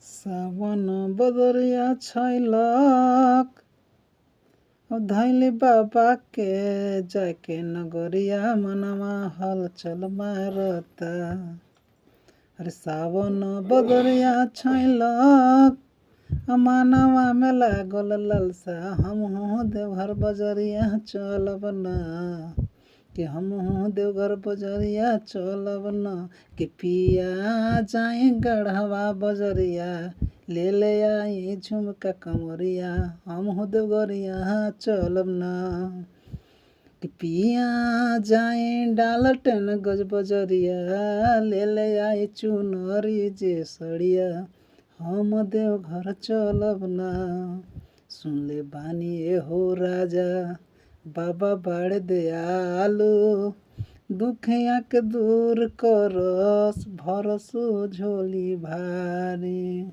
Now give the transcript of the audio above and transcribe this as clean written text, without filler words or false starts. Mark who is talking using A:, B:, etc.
A: सावन बदरिया छैलक धैली बाबा के जाके नगरिया मनवा हलचल मारता। अरे सावन बदरिया छैलक मानवा में लागल ललसा हमहू देवघर बजरिया चलब ना कि हमहू देवघर बजरिया चलब ना कि पिया जाई गढ़वा बजरिया ले ले आई झुमका कमरिया हमहू देवघरिया चलब ना कि पिया जाई डालटन गज बजरिया ले ले आई चुनरी जे सड़िया हम देवघर चलब ना। सुनले बानी हो राजा बाबा बड़ दयालु दुखिया के दूर करस भरसो झोली भारी।